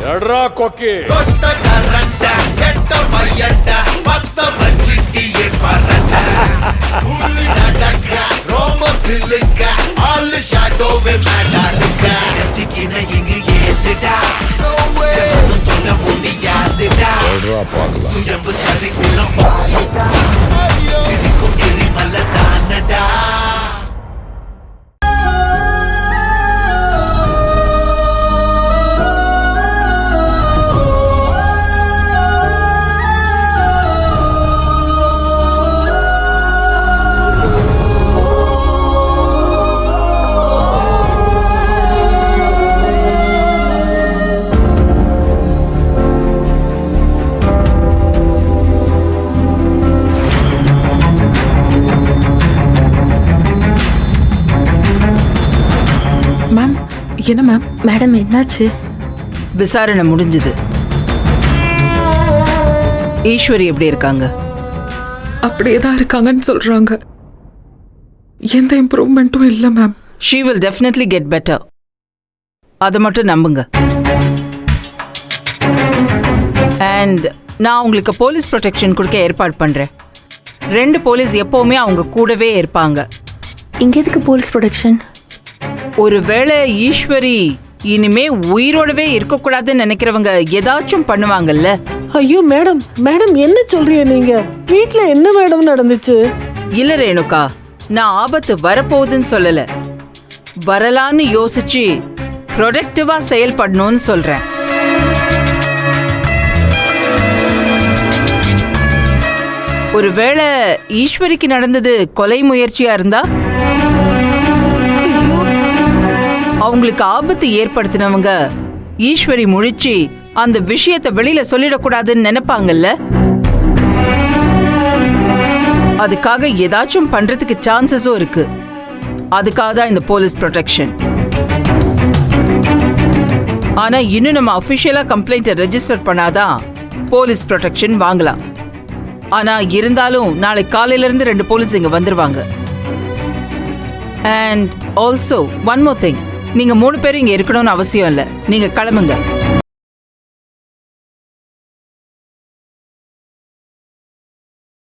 எட்ரா கொக்கி என்ன மேம்? மேடம் என்னாச்சு? விசாரணை முடிஞ்சது. ஈஸ்வரி எப்படி இருக்காங்க? அப்படியே தான் இருக்காங்கன்னு சொல்றாங்க. எந்த இம்ப்ரூவ்மெண்ட்டும் இல்லை ma'am. She will definitely get better. அதை மட்டும் நம்புங்க. அண்ட் நான் உங்களுக்கு போலீஸ் ப்ரொடெக்ஷன் கொடுக்க ஏற்பாடு பண்றேன். 2 போலீஸ் எப்பவுமே அவங்க கூடவே இருப்பாங்க. இங்க எதுக்கு போலீஸ் ப்ரொடெக்ஷன்? ஒருவேளை ஈஸ்வரி இனிமே உயிரோடவே இருக்கக்கூடாதுன்னு நினைக்கிறவங்க ஏதாச்சும் பண்ணுவாங்கல்ல. ஐயோ மேடம், மேடம் என்ன சொல்றீங்க நீங்க? வீட்ல என்ன மேடம் நடந்துச்சு? இல்ல ரேணுகா, நான் ஆபத்து வரப்போகுதுன்னு சொல்லல, வரலான்னு யோசிச்சு ப்ரொடக்டிவா செயல்படணும்னு சொல்றேன். ஒருவேளை ஈஸ்வரிக்கு நடந்தது கொலை முயற்சியா இருந்தா அவங்களுக்கு ஆபத்து ஏற்படுத்தினவங்க ஈஸ்வரி முழிச்சு அந்த விஷயத்தை வெளியில சொல்லிடக்கூடாதுன்னு நினைப்பாங்கல்ல. அதுக்காக ஏதாச்சும் பண்றதுக்கு சான்சஸும் இருக்கு. அதுக்காக தான் இந்த போலீஸ் ப்ரொடெக்ஷன். ஆனா இன்னும் நம்ம அபிஷியலா கம்ப்ளைண்ட் ரெஜிஸ்டர் பண்ணாதான் போலீஸ் ப்ரொடெக்ஷன் வாங்கலாம். ஆனா இருந்தாலும் நாளை காலையில இருந்து 2 போலீஸ் இங்க வந்துருவாங்க. And also one more thing, நீங்க 3 பேரும் இங்க இருக்கணும்னு அவசியம் இல்லை. நீங்க கிளம்புங்க.